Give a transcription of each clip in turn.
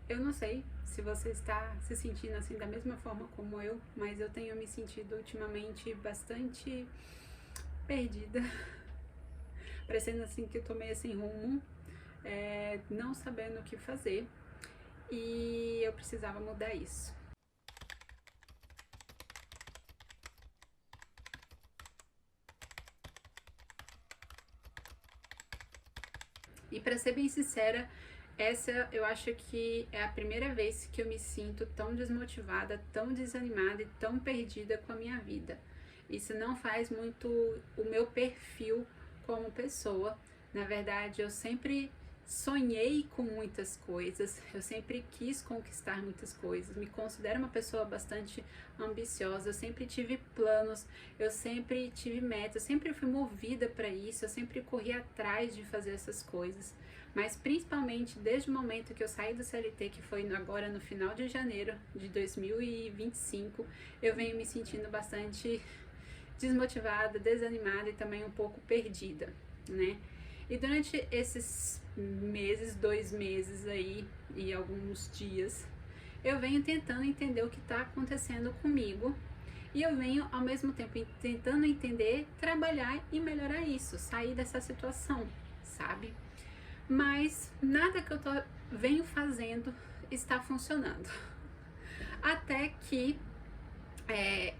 Eu não sei se você está se sentindo assim da mesma forma como eu, mas eu tenho me sentido ultimamente bastante perdida, parecendo assim que eu tô meio sem rumo, não sabendo o que fazer e eu precisava mudar isso. E para ser bem sincera, essa eu acho que é a primeira vez que eu me sinto tão desmotivada, tão desanimada e tão perdida com a minha vida. Isso não faz muito o meu perfil como pessoa. Na verdade, eu sempre sonhei com muitas coisas, eu sempre quis conquistar muitas coisas, me considero uma pessoa bastante ambiciosa, eu sempre tive planos, eu sempre tive metas, eu sempre fui movida para isso, eu sempre corri atrás de fazer essas coisas, mas principalmente desde o momento que eu saí do CLT, que foi agora no final de janeiro de 2025, eu venho me sentindo bastante desmotivada, desanimada e também um pouco perdida, né? E durante esses meses, 2 meses aí e alguns dias, eu venho tentando entender o que está acontecendo comigo e eu venho ao mesmo tempo tentando entender, trabalhar e melhorar isso, sair dessa situação, sabe? Mas nada que eu venho fazendo está funcionando. Até que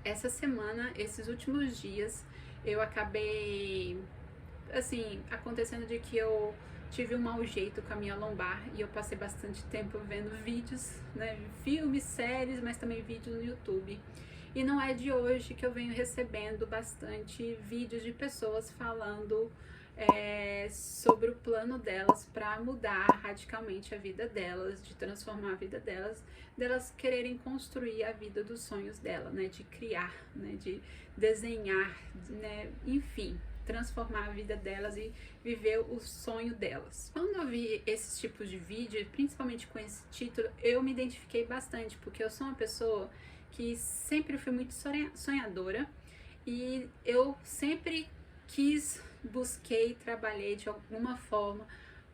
essa semana, esses últimos dias, eu acabei assim, acontecendo de que eu tive um mau jeito com a minha lombar e eu passei bastante tempo vendo vídeos, né, filmes, séries, mas também vídeos no YouTube. E não é de hoje que eu venho recebendo bastante vídeos de pessoas falando sobre o plano delas para mudar radicalmente a vida delas, de transformar a vida delas quererem construir a vida dos sonhos dela, né, de criar, né, de desenhar, né, enfim, transformar a vida delas e viver o sonho delas. Quando eu vi esses tipos de vídeo, principalmente com esse título, eu me identifiquei bastante, porque eu sou uma pessoa que sempre fui muito sonhadora e eu sempre busquei, trabalhei de alguma forma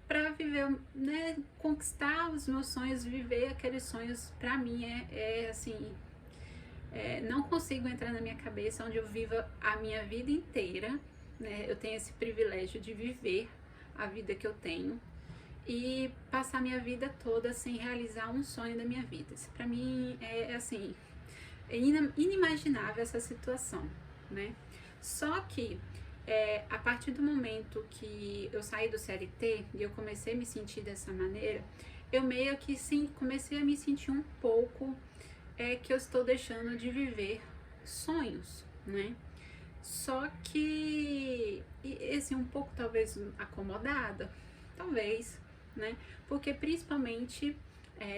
para viver, né, conquistar os meus sonhos, viver aqueles sonhos. Para mim assim, não consigo entrar na minha cabeça onde eu viva a minha vida inteira, né? Eu tenho esse privilégio de viver a vida que eu tenho e passar minha vida toda sem realizar um sonho da minha vida. Isso para mim assim, é inimaginável essa situação, né? Só que a partir do momento que eu saí do CLT e eu comecei a me sentir dessa maneira, eu meio que sim, comecei a me sentir um pouco que eu estou deixando de viver sonhos, né? Só que, assim, um pouco talvez acomodada, talvez, né? Porque principalmente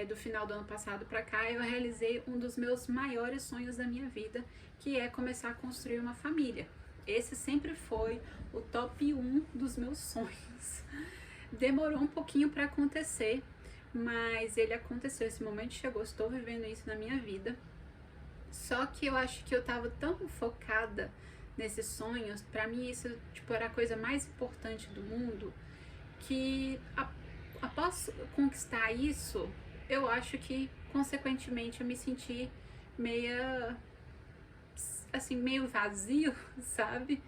do final do ano passado para cá, eu realizei um dos meus maiores sonhos da minha vida, que é começar a construir uma família. Esse sempre foi o top 1 dos meus sonhos. Demorou um pouquinho para acontecer, mas ele aconteceu, esse momento chegou, estou vivendo isso na minha vida. Só que eu acho que eu tava tão focada nesses sonhos, pra mim isso tipo, era a coisa mais importante do mundo, que após conquistar isso, eu acho que consequentemente eu me senti meia assim, meio vazio, sabe?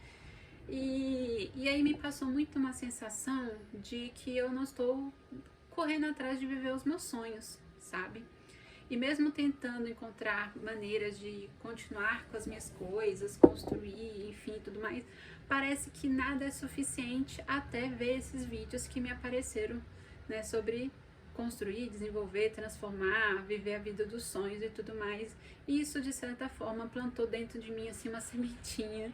E aí me passou muito uma sensação de que eu não estou correndo atrás de viver os meus sonhos, sabe? E mesmo tentando encontrar maneiras de continuar com as minhas coisas, construir, enfim, tudo mais, parece que nada é suficiente até ver esses vídeos que me apareceram, né, sobre construir, desenvolver, transformar, viver a vida dos sonhos e tudo mais. E isso, de certa forma, plantou dentro de mim, assim, uma sementinha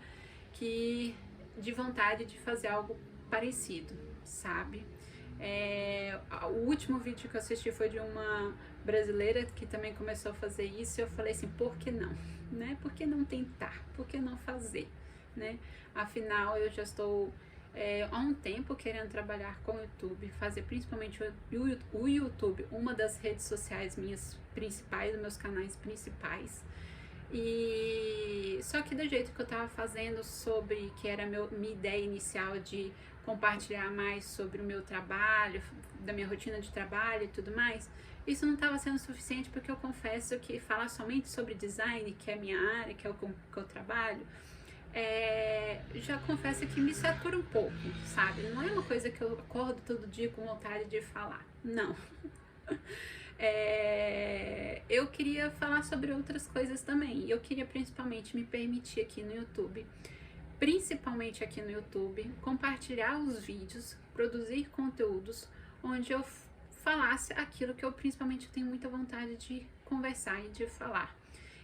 que de vontade de fazer algo parecido, sabe? O último vídeo que eu assisti foi de uma brasileira que também começou a fazer isso e eu falei assim, por que não? Né? Por que não tentar? Por que não fazer? Né? Afinal, eu já estou há um tempo querendo trabalhar com o YouTube, fazer principalmente o YouTube, uma das redes sociais minhas principais, meus canais principais. E só que do jeito que eu estava fazendo sobre, que era minha ideia inicial de compartilhar mais sobre o meu trabalho, da minha rotina de trabalho e tudo mais, isso não estava sendo suficiente, porque eu confesso que falar somente sobre design, que é a minha área, que é o que eu trabalho, já confesso que me satura um pouco, sabe? Não é uma coisa que eu acordo todo dia com vontade de falar, não. Eu queria falar sobre outras coisas também. Eu queria principalmente me permitir aqui no YouTube, principalmente aqui no YouTube, compartilhar os vídeos, produzir conteúdos onde eu falasse aquilo que eu principalmente tenho muita vontade de conversar e de falar.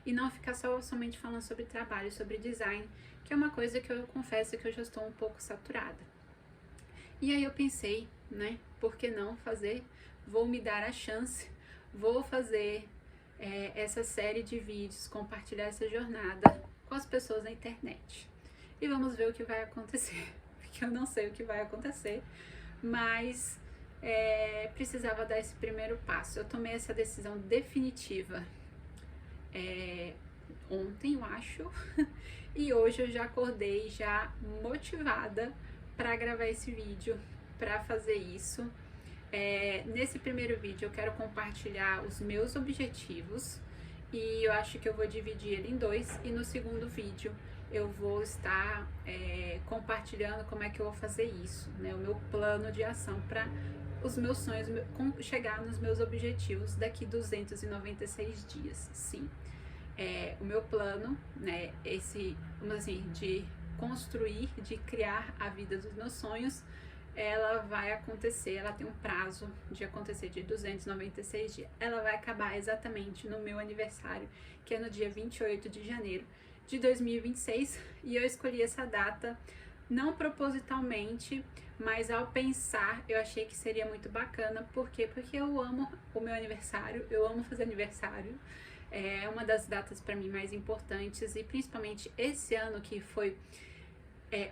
E não ficar somente falando sobre trabalho, sobre design, que é uma coisa que eu confesso que eu já estou um pouco saturada. E aí eu pensei, né, por que não fazer? Vou me dar a chance, vou fazer essa série de vídeos, compartilhar essa jornada com as pessoas na internet. E vamos ver o que vai acontecer, porque eu não sei o que vai acontecer, mas precisava dar esse primeiro passo. Eu tomei essa decisão definitiva ontem, eu acho, e hoje eu já acordei já motivada para gravar esse vídeo, para fazer isso. Nesse primeiro vídeo eu quero compartilhar os meus objetivos e eu acho que eu vou dividir ele em dois, e no segundo vídeo eu vou estar compartilhando como é que eu vou fazer isso, né? O meu plano de ação para os meus sonhos, chegar nos meus objetivos daqui 296 dias, sim. O meu plano, né, vamos assim, de construir, de criar a vida dos meus sonhos, ela vai acontecer, ela tem um prazo de acontecer de 296 dias. Ela vai acabar exatamente no meu aniversário, que é no dia 28 de janeiro de 2026, e eu escolhi essa data não propositalmente, mas ao pensar, eu achei que seria muito bacana. Por quê? Porque eu amo o meu aniversário, eu amo fazer aniversário. É uma das datas para mim mais importantes, e principalmente esse ano que foi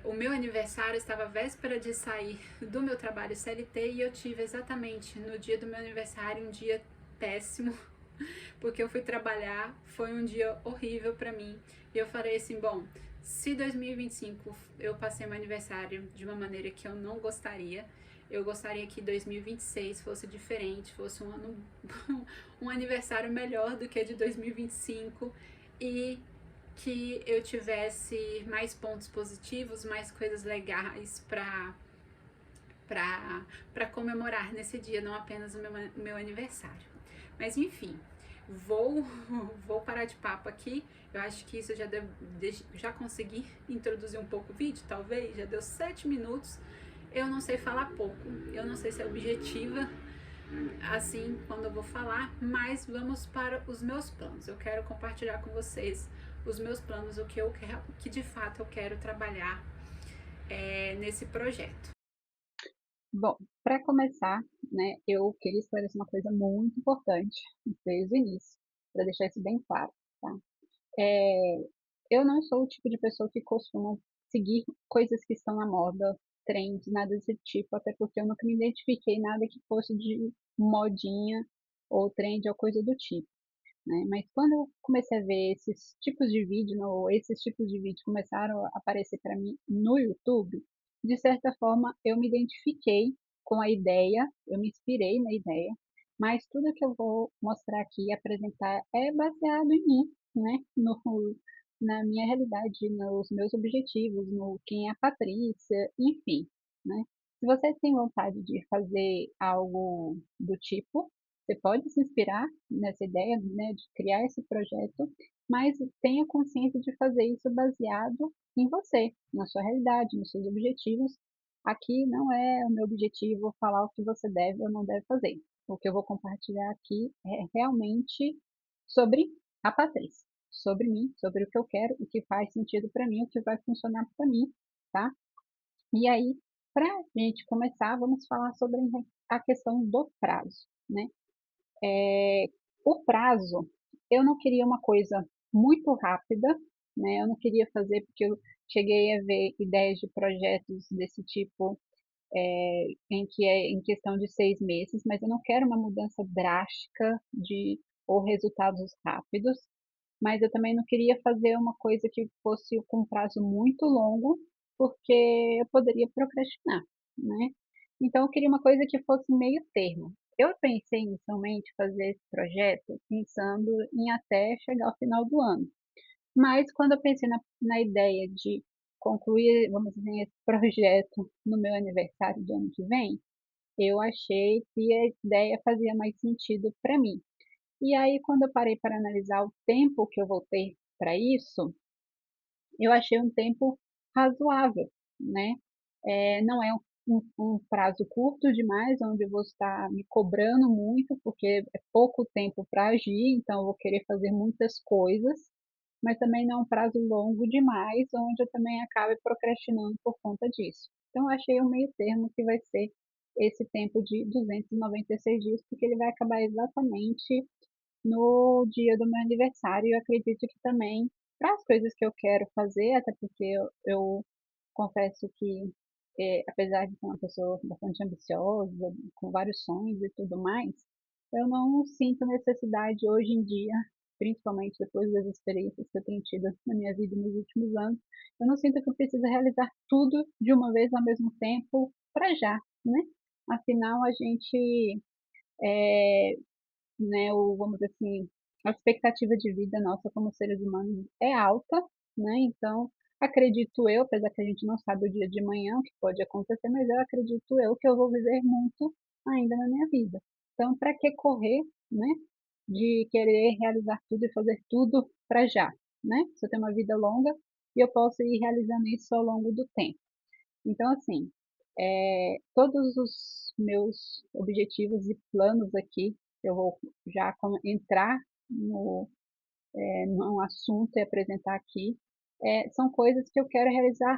o meu aniversário, estava véspera de sair do meu trabalho CLT, e eu tive exatamente no dia do meu aniversário um dia péssimo, porque eu fui trabalhar, foi um dia horrível para mim, e eu falei assim, bom, se 2025 eu passei meu aniversário de uma maneira que eu não gostaria, eu gostaria que 2026 fosse diferente, fosse um ano, um aniversário melhor do que de 2025, e que eu tivesse mais pontos positivos, mais coisas legais para comemorar nesse dia, não apenas o meu aniversário. Mas enfim, vou vou parar de papo aqui. Eu acho que isso já consegui introduzir um pouco o vídeo, talvez, já deu 7 minutos. Eu não sei falar pouco, eu não sei se é objetiva assim quando eu vou falar, mas vamos para os meus planos. Eu quero compartilhar com vocês os meus planos, o que eu quero, que de fato eu quero trabalhar nesse projeto. Bom, para começar, né, eu queria esclarecer uma coisa muito importante desde o início, para deixar isso bem claro, tá? É, eu não sou o tipo de pessoa que costuma seguir coisas que estão na moda, trends, nada desse tipo, até porque eu nunca me identifiquei nada que fosse de modinha ou trend ou coisa do tipo, né? Mas quando eu comecei a ver esses tipos de vídeo, ou esses tipos de vídeo começaram a aparecer para mim no YouTube, de certa forma eu me identifiquei com a ideia, eu me inspirei na ideia, mas tudo que eu vou mostrar aqui e apresentar é baseado em mim, né? Na minha realidade, nos meus objetivos, no quem é a Patrícia, enfim, né? Se você tem vontade de fazer algo do tipo, você pode se inspirar nessa ideia, né, de criar esse projeto, mas tenha consciência de fazer isso baseado em você, na sua realidade, nos seus objetivos. Aqui não é o meu objetivo falar o que você deve ou não deve fazer. O que eu vou compartilhar aqui é realmente sobre a Patrícia, sobre mim, sobre o que eu quero, o que faz sentido para mim, o que vai funcionar para mim, tá? E aí, para a gente começar, vamos falar sobre a questão do prazo, né? O prazo, eu não queria uma coisa muito rápida, né? Eu não queria fazer porque eu cheguei a ver ideias de projetos desse tipo em que é em questão de 6 meses, mas eu não quero uma mudança drástica de ou resultados rápidos. mas eu também não queria fazer uma coisa que fosse com um prazo muito longo, porque eu poderia procrastinar, né? Então eu queria uma coisa que fosse meio termo. Eu pensei inicialmente fazer esse projeto pensando em até chegar ao final do ano. Mas quando eu pensei na ideia de concluir, vamos dizer, esse projeto no meu aniversário do ano que vem, eu achei que a ideia fazia mais sentido para mim. E aí, quando eu parei para analisar o tempo que eu vou ter para isso, eu achei um tempo razoável, né? Não é um prazo curto demais, onde eu vou estar me cobrando muito, porque é pouco tempo para agir, então eu vou querer fazer muitas coisas, mas também não é um prazo longo demais, onde eu também acabe procrastinando por conta disso. Então, eu achei um meio termo que vai ser esse tempo de 296 dias, porque ele vai acabar exatamente no dia do meu aniversário. Eu acredito que também, para as coisas que eu quero fazer, até porque eu confesso que, apesar de ser uma pessoa bastante ambiciosa, com vários sonhos e tudo mais, eu não sinto necessidade hoje em dia, principalmente depois das experiências que eu tenho tido na minha vida nos últimos anos, eu não sinto que eu preciso realizar tudo de uma vez ao mesmo tempo para já, né? Afinal, a gente é, né, ou vamos dizer assim, a expectativa de vida nossa como seres humanos é alta, né? Então, acredito eu, apesar que a gente não sabe o dia de manhã, o que pode acontecer, mas eu acredito eu que eu vou viver muito ainda na minha vida. Então, para que correr, né, de querer realizar tudo e fazer tudo para já, né? Se eu tenho uma vida longa e eu posso ir realizando isso ao longo do tempo. Então, assim, todos os meus objetivos e planos aqui, eu vou já entrar no assunto e apresentar aqui, são coisas que eu quero realizar,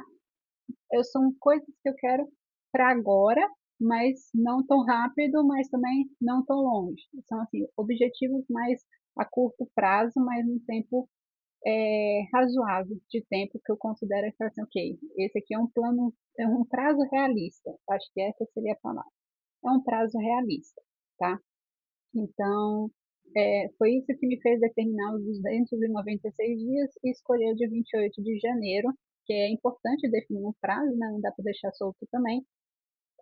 são coisas que eu quero para agora, mas não tão rápido, mas também não tão longe. São, assim, objetivos mais a curto prazo, mas no tempo razoável de tempo que eu considero que assim, ok, esse aqui é um plano, é um prazo realista, acho que essa seria a palavra, é um prazo realista, tá? Então, foi isso que me fez determinar os 296 dias e escolher o dia 28 de janeiro, que é importante definir um prazo, né? Não dá para deixar solto também,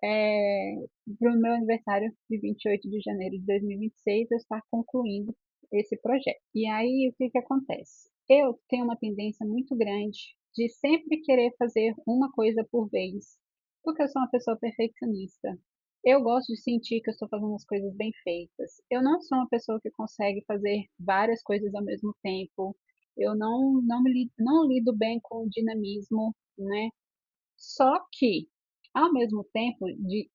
para o meu aniversário de 28 de janeiro de 2026, eu estar concluindo esse projeto. E aí, o que que acontece? Eu tenho uma tendência muito grande de sempre querer fazer uma coisa por vez, porque eu sou uma pessoa perfeccionista. Eu gosto de sentir que eu estou fazendo as coisas bem feitas. Eu não sou uma pessoa que consegue fazer várias coisas ao mesmo tempo. Eu não lido bem com o dinamismo, né? Só que, ao mesmo tempo de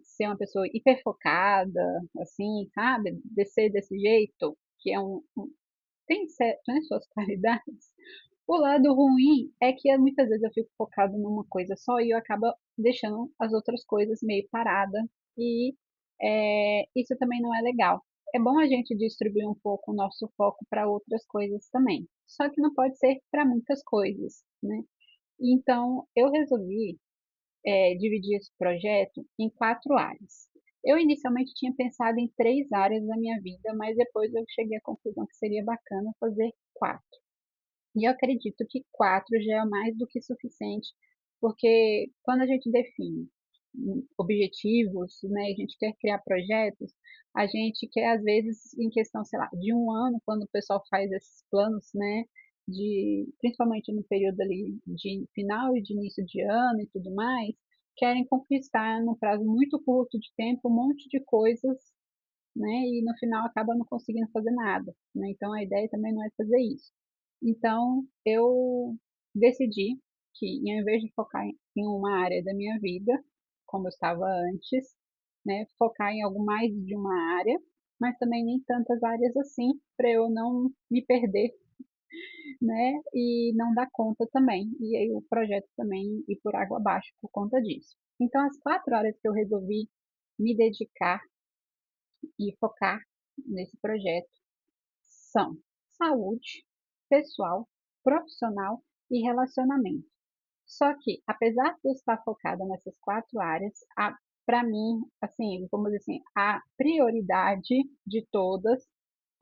ser uma pessoa hiperfocada, assim, sabe? De ser desse jeito, que é tem, tem suas qualidades. O lado ruim é que muitas vezes eu fico focado numa coisa só e eu acabo deixando as outras coisas meio parada. E isso também não é legal. É bom a gente distribuir um pouco o nosso foco para outras coisas também. Só que não pode ser para muitas coisas, né? Então, eu resolvi dividir esse projeto em 4 áreas. Eu inicialmente tinha pensado em 3 áreas da minha vida, mas depois eu cheguei à conclusão que seria bacana fazer 4. E eu acredito que 4 já é mais do que suficiente, porque quando a gente define objetivos, né, a gente quer criar projetos, a gente quer, às vezes, em questão, sei lá, de um ano, quando o pessoal faz esses planos, né, principalmente no período ali de final e de início de ano e tudo mais, querem conquistar num prazo muito curto de tempo um monte de coisas, né, e no final acaba não conseguindo fazer nada, né? Então a ideia também não é fazer isso. Então eu decidi que, ao invés de focar em uma área da minha vida, como eu estava antes, né, focar em algo mais de uma área, mas também nem tantas áreas assim, para eu não me perder, né, e não dar conta também. E aí o projeto também ir por água abaixo por conta disso. Então as 4 áreas que eu resolvi me dedicar e focar nesse projeto são saúde, pessoal, profissional e relacionamento. Só que, apesar de eu estar focada nessas 4 áreas, para mim, assim, vamos dizer assim, a prioridade de todas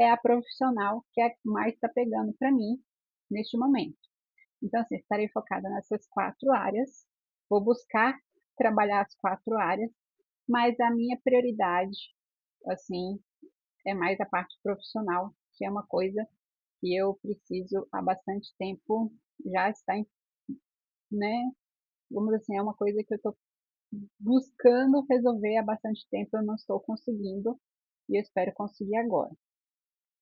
é a profissional que é mais está pegando para mim neste momento. Então, assim, estarei focada nessas 4 áreas, vou buscar trabalhar as 4 áreas, mas a minha prioridade, assim, é mais a parte profissional, que é uma coisa que eu preciso há bastante tempo já está, né, vamos dizer assim, é uma coisa que eu estou buscando resolver há bastante tempo, eu não estou conseguindo, e eu espero conseguir agora.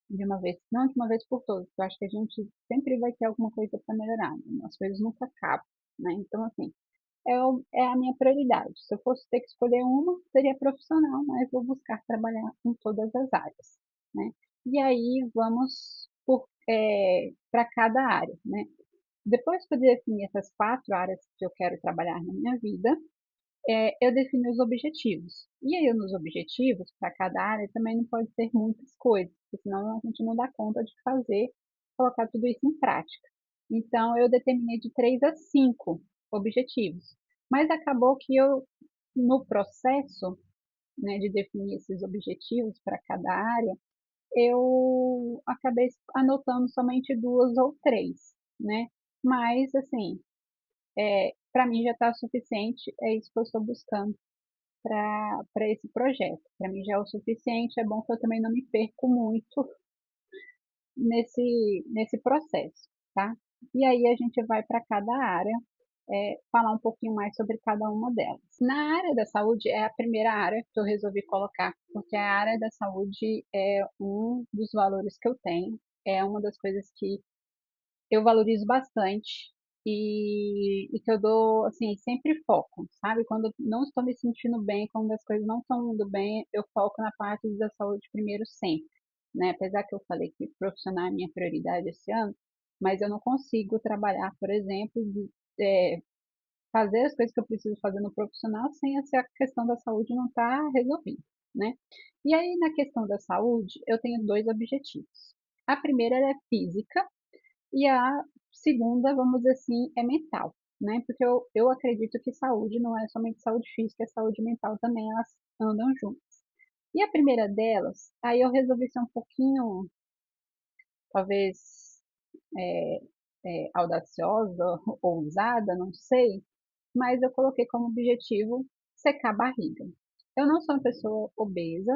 De uma vez, não de uma vez por todas, eu acho que a gente sempre vai ter alguma coisa para melhorar, né? As coisas nunca acabam, né? Então, assim, é a minha prioridade. Se eu fosse ter que escolher uma, seria profissional, mas vou buscar trabalhar em todas as áreas, né? E aí vamos para cada área, né? Depois que eu definir essas 4 áreas que eu quero trabalhar na minha vida, eu defino os objetivos. E aí, nos objetivos, para cada área, também não pode ter muitas coisas, porque senão a gente não dá conta de fazer, colocar tudo isso em prática. Então, eu determinei de 3 a 5 objetivos. Mas acabou que eu, no processo, né, de definir esses objetivos para cada área, eu acabei anotando somente 2 ou 3, né? Mas, assim, para mim já está suficiente, é isso que eu estou buscando para esse projeto. Para mim já é o suficiente, é bom que eu também não me perco muito nesse processo, tá? E aí a gente vai para cada área, falar um pouquinho mais sobre cada uma delas. Na área da saúde é a primeira área que eu resolvi colocar, porque a área da saúde é um dos valores que eu tenho, é uma das coisas que eu valorizo bastante e que eu dou, assim, sempre foco, sabe? Quando eu não estou me sentindo bem, quando as coisas não estão indo bem, eu foco na parte da saúde primeiro sempre, né? Apesar que eu falei que profissional é minha prioridade esse ano, mas eu não consigo trabalhar, por exemplo, fazer as coisas que eu preciso fazer no profissional sem essa questão da saúde não estar resolvida, né? E aí, na questão da saúde, eu tenho 2 objetivos. A primeira é física, e a segunda, vamos dizer assim, é mental, né? Porque eu acredito que saúde não é somente saúde física, é saúde mental também, elas andam juntas. E a primeira delas, aí eu resolvi ser um pouquinho, talvez, é, audaciosa, ousada, não sei, mas eu coloquei como objetivo secar a barriga. Eu não sou uma pessoa obesa,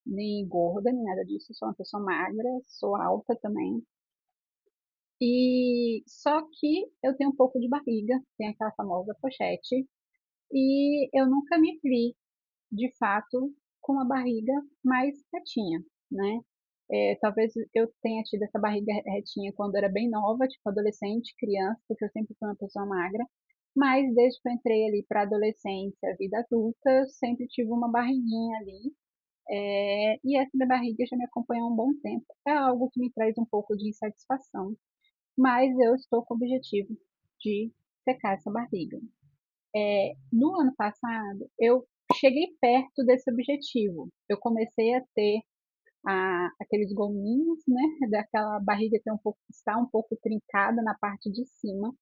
nem gorda, nem nada disso, sou uma pessoa magra, sou alta também, e só que eu tenho um pouco de barriga, tem aquela famosa pochete, e eu nunca me vi, de fato, com uma barriga mais retinha, né? Talvez eu tenha tido essa barriga retinha quando eu era bem nova, tipo adolescente, criança, porque eu sempre fui uma pessoa magra, mas desde que eu entrei ali para adolescência, vida adulta, eu sempre tive uma barriguinha ali, e essa minha barriga já me acompanha há um bom tempo. É algo que me traz um pouco de insatisfação, mas eu estou com o objetivo de secar essa barriga. No ano passado, eu cheguei perto desse objetivo. Eu comecei a ter aqueles gominhos, né, daquela barriga ter está um pouco trincada na parte de cima,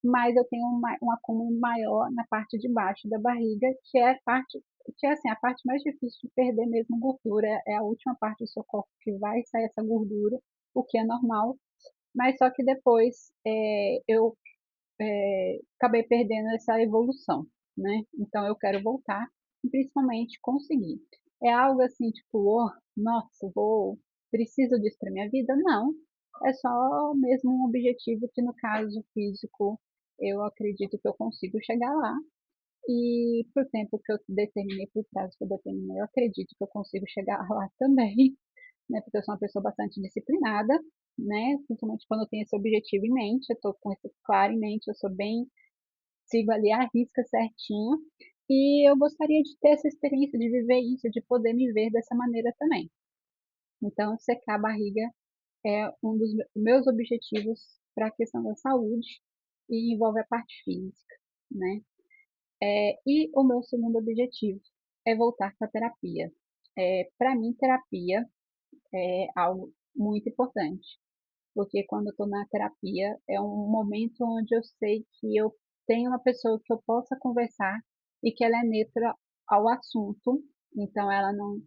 mas eu tenho um acúmulo maior na parte de baixo da barriga, que é a parte que é assim, a parte mais difícil de perder mesmo gordura, é a última parte do seu corpo que vai sair essa gordura, o que é normal, mas só que depois eu acabei perdendo essa evolução, né? Então eu quero voltar e principalmente conseguir. É algo assim, tipo, oh, nossa, preciso disso para minha vida? Não. É só mesmo um objetivo que no caso físico eu acredito que eu consigo chegar lá. E pro tempo que eu determinei, pro prazo que eu determinei, eu acredito que eu consigo chegar lá também, né? Porque eu sou uma pessoa bastante disciplinada, né? Principalmente quando eu tenho esse objetivo em mente, eu tô com isso claro em mente, eu sou bem, sigo ali a risca certinho. E eu gostaria de ter essa experiência, de viver isso, de poder me ver dessa maneira também. Então, secar a barriga é um dos meus objetivos para a questão da saúde e envolve a parte física, né? E o meu segundo objetivo é voltar para a terapia. Para mim, terapia é algo muito importante, porque quando eu estou na terapia é um momento onde eu sei que eu tenho uma pessoa que eu possa conversar e que ela é neutra ao assunto, então ela não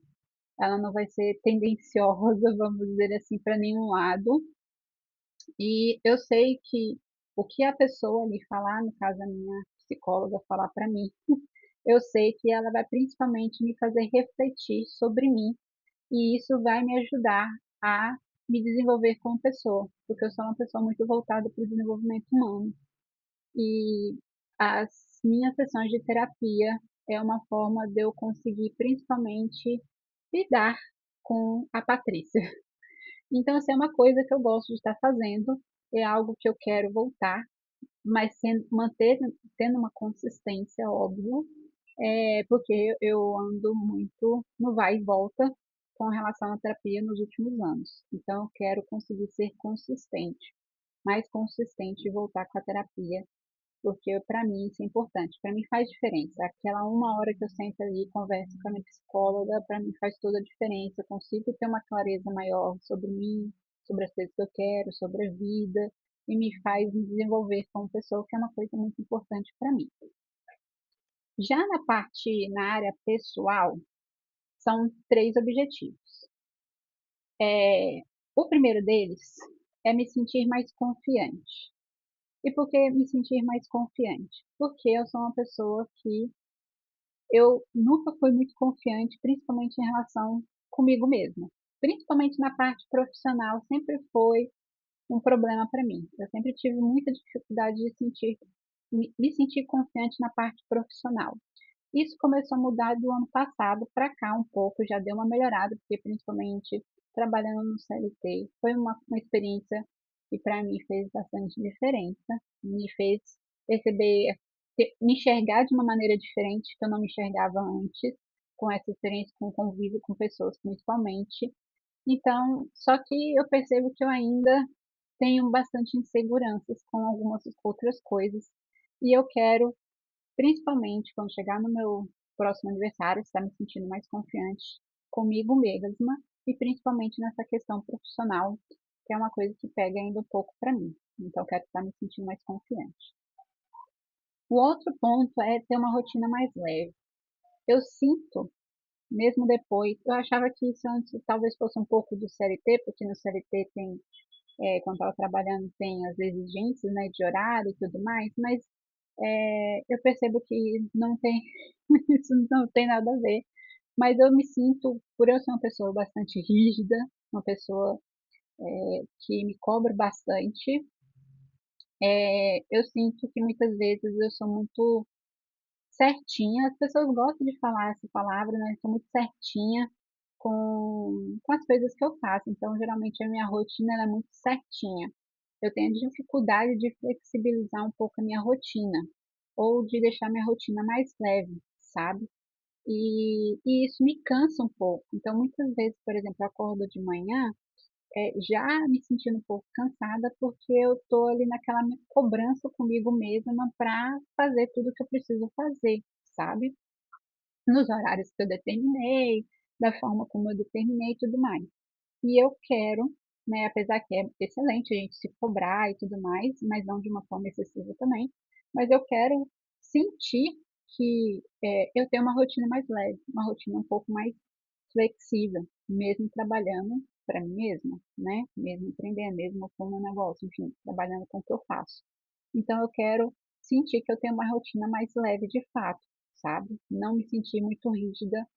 ela não vai ser tendenciosa, vamos dizer assim, para nenhum lado. E eu sei que o que a pessoa me falar, no caso a minha psicóloga falar para mim, eu sei que ela vai principalmente me fazer refletir sobre mim, e isso vai me ajudar a me desenvolver como pessoa, porque eu sou uma pessoa muito voltada para o desenvolvimento humano. E as minhas sessões de terapia é uma forma de eu conseguir principalmente lidar com a Patrícia. Então, assim, é uma coisa que eu gosto de estar fazendo, é algo que eu quero voltar, mas tendo uma consistência, óbvio, porque eu ando muito no vai e volta com relação à terapia nos últimos anos. Então, eu quero conseguir ser consistente, mais consistente e voltar com a terapia, porque para mim isso é importante. Para mim faz diferença. Aquela uma hora que eu sento ali e converso com a minha psicóloga, para mim faz toda a diferença. Eu consigo ter uma clareza maior sobre mim, sobre as coisas que eu quero, sobre a vida, e me faz me desenvolver como pessoa, que é uma coisa muito importante para mim. Já na área pessoal, são três objetivos. O primeiro deles é me sentir mais confiante. E por que me sentir mais confiante? Porque eu sou uma pessoa que eu nunca fui muito confiante, principalmente em relação comigo mesma. Principalmente na parte profissional, sempre foi um problema para mim. Eu sempre tive muita dificuldade de me sentir confiante na parte profissional. Isso começou a mudar do ano passado para cá um pouco, já deu uma melhorada, porque principalmente trabalhando no CLT foi uma experiência que para mim fez bastante diferença, me fez perceber, me enxergar de uma maneira diferente que eu não me enxergava antes, com essa experiência com convívio com pessoas principalmente. Então, só que eu percebo que eu ainda tenho bastante inseguranças com algumas outras coisas e eu quero, principalmente quando chegar no meu próximo aniversário, estar me sentindo mais confiante comigo mesma e principalmente nessa questão profissional, que é uma coisa que pega ainda um pouco para mim. Então, eu quero estar me sentindo mais confiante. O outro ponto é ter uma rotina mais leve. Eu sinto, mesmo depois, eu achava que isso antes talvez fosse um pouco do CLT, porque no CLT tem, quando estava trabalhando, tem as exigências, né, de horário e tudo mais, mas eu percebo que não tem, isso não tem nada a ver. Mas eu me sinto, por eu ser uma pessoa bastante rígida, uma pessoa que me cobra bastante, eu sinto que muitas vezes eu sou muito certinha. As pessoas gostam de falar essa palavra, né? Eu sou muito certinha com as coisas que eu faço. Então, geralmente, a minha rotina ela é muito certinha. Eu tenho dificuldade de flexibilizar um pouco a minha rotina, ou de deixar minha rotina mais leve, sabe? E isso me cansa um pouco. Então, muitas vezes, por exemplo, eu acordo de manhã, já me sentindo um pouco cansada, porque eu tô ali naquela minha cobrança comigo mesma para fazer tudo que eu preciso fazer, sabe? Nos horários que eu determinei, da forma como eu determinei e tudo mais. E eu quero, né, apesar que é excelente a gente se cobrar e tudo mais, mas não de uma forma excessiva também, mas eu quero sentir que eu tenho uma rotina mais leve, uma rotina um pouco mais flexível, mesmo trabalhando para mim mesma, né? Mesmo empreendendo, mesmo com o meu negócio, enfim, trabalhando com o que eu faço. Então eu quero sentir que eu tenho uma rotina mais leve de fato, sabe? Não me sentir muito rígida,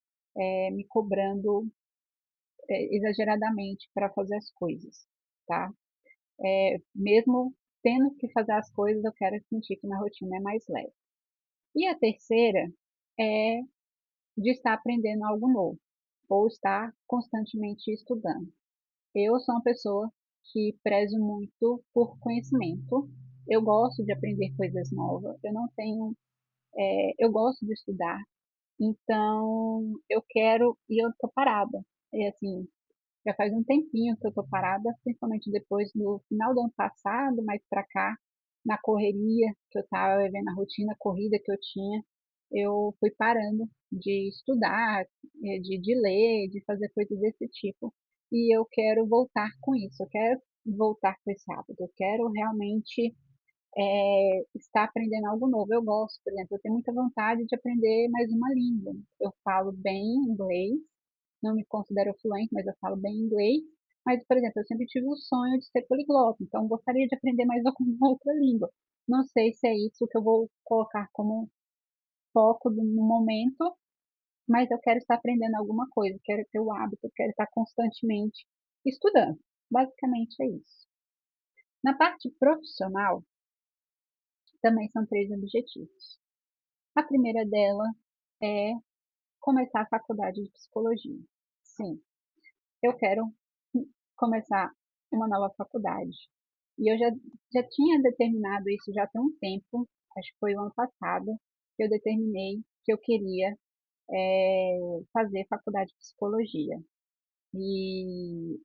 me cobrando exageradamente para fazer as coisas, tá? Mesmo tendo que fazer as coisas, eu quero sentir que minha rotina é mais leve. E a terceira é de estar aprendendo algo novo, ou estar constantemente estudando. Eu sou uma pessoa que prezo muito por conhecimento. Eu gosto de aprender coisas novas. Eu não tenho, eu gosto de estudar. Então, eu quero e eu tô parada. É assim, já faz um tempinho que eu tô parada, principalmente depois do final do ano passado, mais para cá, na correria que eu estava vivendo, a rotina corrida que eu tinha, eu fui parando de estudar, de ler, de fazer coisas desse tipo. E eu quero voltar com isso, eu quero voltar com esse hábito, eu quero realmente estar aprendendo algo novo. Eu gosto, por exemplo, eu tenho muita vontade de aprender mais uma língua. Eu falo bem inglês, não me considero fluente, mas eu falo bem inglês. Mas, por exemplo, eu sempre tive o sonho de ser poliglota, então gostaria de aprender mais alguma outra língua. Não sei se é isso que eu vou colocar como foco no momento, mas eu quero estar aprendendo alguma coisa, quero ter o hábito, quero estar constantemente estudando. Basicamente é isso. Na parte profissional, também são 3 objetivos. A primeira dela é começar a faculdade de psicologia. Sim, eu quero começar uma nova faculdade. E eu já tinha determinado isso já tem um tempo, acho que foi o ano passado, que eu determinei que eu queria fazer faculdade de psicologia. E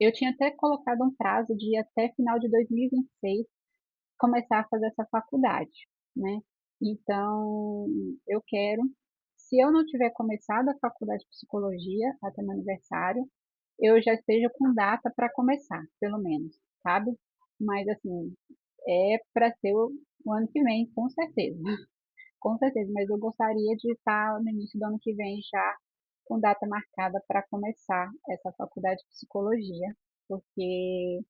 eu tinha até colocado um prazo de até final de 2026 começar a fazer essa faculdade, né? Então, eu quero, se eu não tiver começado a faculdade de psicologia até meu aniversário, eu já esteja com data para começar, pelo menos, sabe? Mas, assim, é para ser o ano que vem, com certeza. Com certeza, mas eu gostaria de estar no início do ano que vem já com data marcada para começar essa faculdade de psicologia, porque,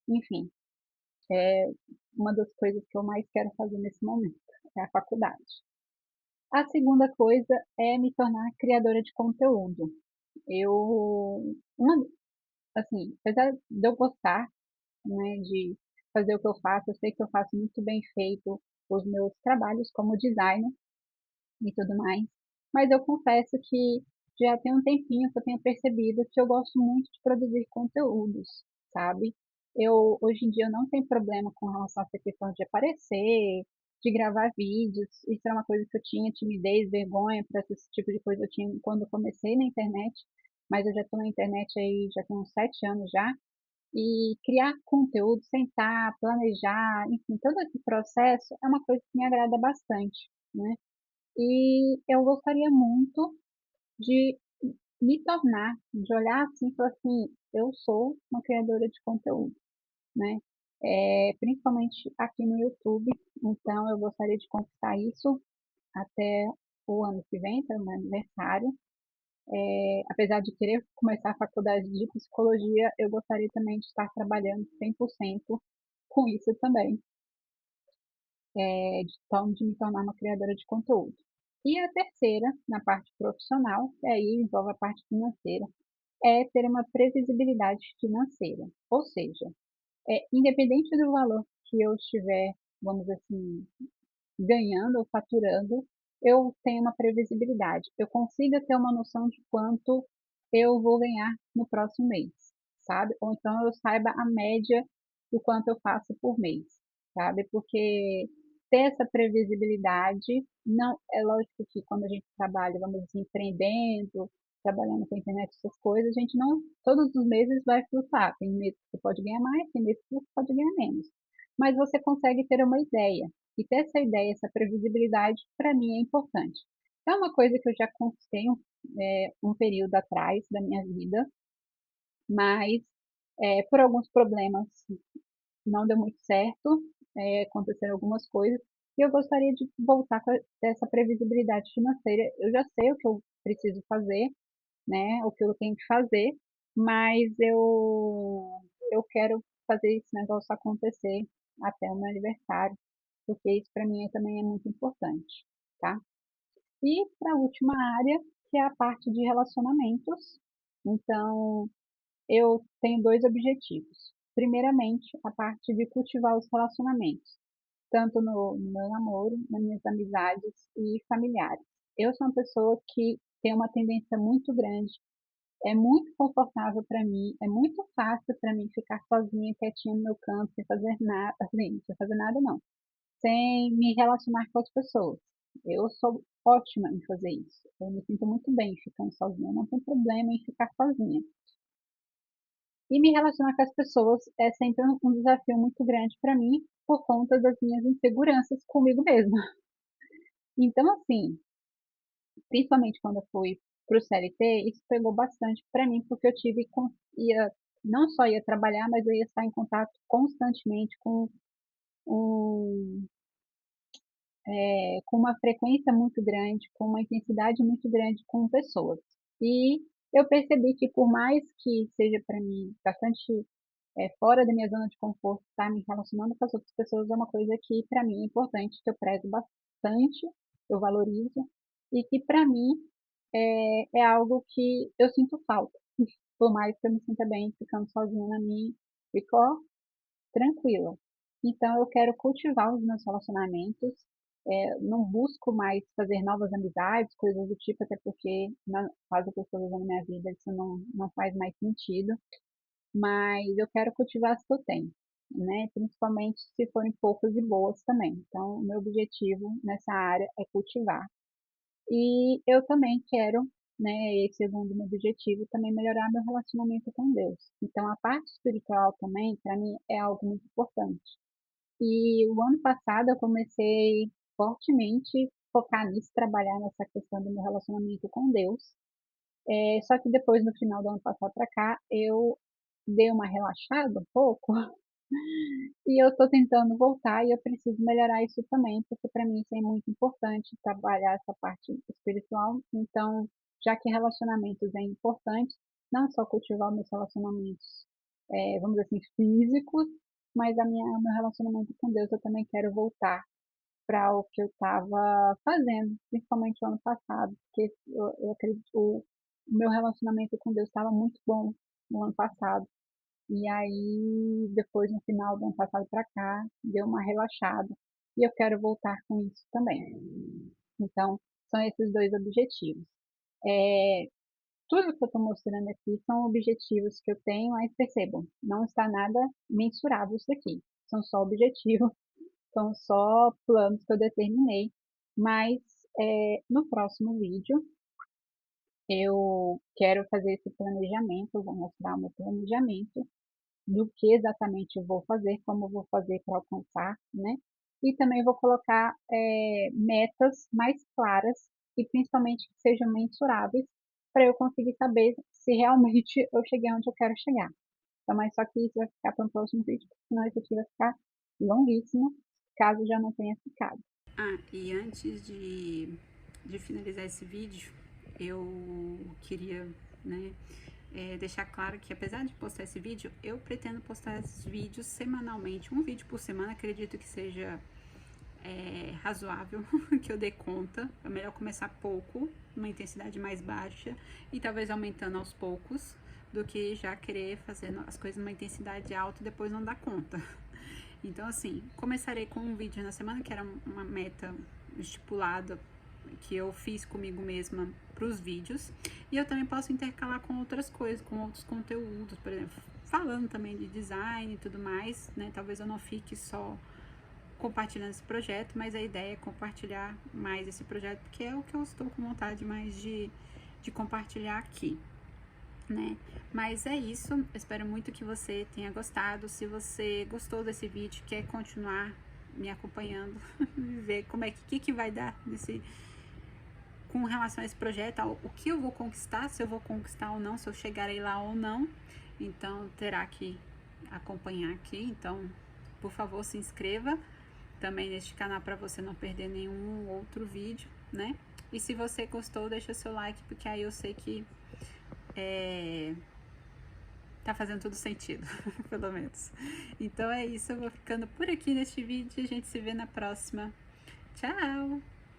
enfim, é uma das coisas que eu mais quero fazer nesse momento, é a faculdade. A segunda coisa é me tornar criadora de conteúdo. Eu, uma, assim, apesar de eu gostar, né, de fazer o que eu faço, eu sei que eu faço muito bem feito os meus trabalhos como designer e tudo mais, mas eu confesso que já tem um tempinho que eu tenho percebido que eu gosto muito de produzir conteúdos, sabe? Eu, hoje em dia, eu não tenho problema com relação a essa questão de aparecer, de gravar vídeos. Isso era uma coisa que eu tinha timidez, vergonha para esse tipo de coisa eu tinha quando eu comecei na internet, mas eu já estou na internet aí já tem uns 7 anos já. E criar conteúdo, sentar, planejar, enfim, todo esse processo é uma coisa que me agrada bastante, né? E eu gostaria muito de me tornar, de olhar assim e falar assim, eu sou uma criadora de conteúdo, né? Principalmente aqui no YouTube. Então, eu gostaria de conquistar isso até o ano que vem, para o meu aniversário. Apesar de querer começar a faculdade de psicologia, eu gostaria também de estar trabalhando 100% com isso também, de me tornar uma criadora de conteúdo. E a terceira, na parte profissional, que aí envolve a parte financeira, é ter uma previsibilidade financeira. Ou seja, independente do valor que eu estiver, vamos dizer assim, ganhando ou faturando, eu tenho uma previsibilidade. Eu consigo ter uma noção de quanto eu vou ganhar no próximo mês, sabe? Ou então eu saiba a média do quanto eu faço por mês, sabe? Porque ter essa previsibilidade, não é lógico que quando a gente trabalha, vamos dizer, empreendendo, trabalhando com a internet, essas coisas, a gente não, todos os meses vai flutuar. Tem meses que você pode ganhar mais, tem meses que você pode ganhar menos. Mas você consegue ter uma ideia. E ter essa ideia, essa previsibilidade, para mim é importante. É uma coisa que eu já conquistei um período atrás da minha vida, mas por alguns problemas não deu muito certo, aconteceram algumas coisas, e eu gostaria de voltar com essa previsibilidade financeira. Eu já sei o que eu preciso fazer, né, o que eu tenho que fazer, mas eu quero fazer esse negócio acontecer até o meu aniversário, porque isso para mim também é muito importante, tá? E para a última área, que é a parte de relacionamentos. Então, eu tenho 2 objetivos. Primeiramente, a parte de cultivar os relacionamentos, tanto no meu namoro, nas minhas amizades e familiares. Eu sou uma pessoa que tem uma tendência muito grande, é muito confortável para mim, é muito fácil para mim ficar sozinha, quietinha no meu canto, sem fazer nada, assim, sem fazer nada não, sem me relacionar com as pessoas. Eu sou ótima em fazer isso. Eu me sinto muito bem ficando sozinha, não tem problema em ficar sozinha. E me relacionar com as pessoas é sempre um desafio muito grande para mim, por conta das minhas inseguranças comigo mesma. Então, assim, principalmente quando eu fui para o CLT, isso pegou bastante para mim, porque eu ia, não só ia trabalhar, mas eu ia estar em contato constantemente um, com uma frequência muito grande, com uma intensidade muito grande com pessoas. E eu percebi que por mais que seja para mim bastante fora da minha zona de conforto, estar me relacionando com as outras pessoas é uma coisa que para mim é importante, que eu prezo bastante, eu valorizo, e que para mim é algo que eu sinto falta. Por mais que eu me sinta bem ficando sozinha na minha, ficou tranquila. Então eu quero cultivar os meus relacionamentos, não busco mais fazer novas amizades, coisas do tipo, até porque na fase que eu estou vivendo minha vida isso não faz mais sentido, mas eu quero cultivar as que eu tenho, né? Principalmente se forem poucas e boas também. Então, o meu objetivo nessa área é cultivar. E eu também quero, né, esse segundo meu objetivo, também melhorar meu relacionamento com Deus. Então, a parte espiritual também, para mim, é algo muito importante. E o ano passado eu comecei fortemente focar nisso, trabalhar nessa questão do meu relacionamento com Deus. Só que depois, no final do ano passado para cá, eu dei uma relaxada um pouco e eu estou tentando voltar e eu preciso melhorar isso também, porque para mim isso é muito importante, trabalhar essa parte espiritual. Então, já que relacionamentos é importante, não só cultivar meus relacionamentos, vamos dizer assim, físicos, mas o meu relacionamento com Deus eu também quero voltar para o que eu estava fazendo, principalmente o ano passado, porque eu acredito que o meu relacionamento com Deus estava muito bom no ano passado. E aí, depois, no final do ano passado para cá, deu uma relaxada. E eu quero voltar com isso também. Então, são esses dois objetivos. É, tudo que eu estou mostrando aqui são objetivos que eu tenho, mas percebam, não está nada mensurável isso aqui. São só objetivos, são só planos que eu determinei. Mas no próximo vídeo eu quero fazer esse planejamento, eu vou mostrar o meu planejamento do que exatamente eu vou fazer, como eu vou fazer para alcançar, né? E também vou colocar metas mais claras e principalmente que sejam mensuráveis para eu conseguir saber se realmente eu cheguei onde eu quero chegar. Então, mas só que isso vai ficar para um próximo vídeo, senão isso aqui vai ficar longuíssimo, caso já não tenha ficado. Ah, e antes de finalizar esse vídeo, eu queria, né, deixar claro que apesar de postar esse vídeo, eu pretendo postar esses vídeos semanalmente, um vídeo por semana, acredito que seja razoável, que eu dê conta. É melhor começar pouco, uma intensidade mais baixa, e talvez aumentando aos poucos, do que já querer fazer as coisas numa intensidade alta e depois não dar conta. Então, assim, começarei com um vídeo na semana, que era uma meta estipulada que eu fiz comigo mesma para os vídeos. E eu também posso intercalar com outras coisas, com outros conteúdos, por exemplo, falando também de design e tudo mais, né? Talvez eu não fique só compartilhando esse projeto, mas a ideia é compartilhar mais esse projeto, porque é o que eu estou com vontade mais de compartilhar aqui, né? Mas é isso, espero muito que você tenha gostado. Se você gostou desse vídeo, quer continuar me acompanhando, ver como é que vai dar nesse, com relação a esse projeto, o que eu vou conquistar, se eu vou conquistar ou não, se eu chegarei lá ou não. Então terá que acompanhar aqui. Então, por favor, se inscreva também neste canal para você não perder nenhum outro vídeo, né? E se você gostou, deixa seu like, porque aí eu sei que tá fazendo tudo sentido, pelo menos. Então é isso, eu vou ficando por aqui neste vídeo e a gente se vê na próxima. Tchau!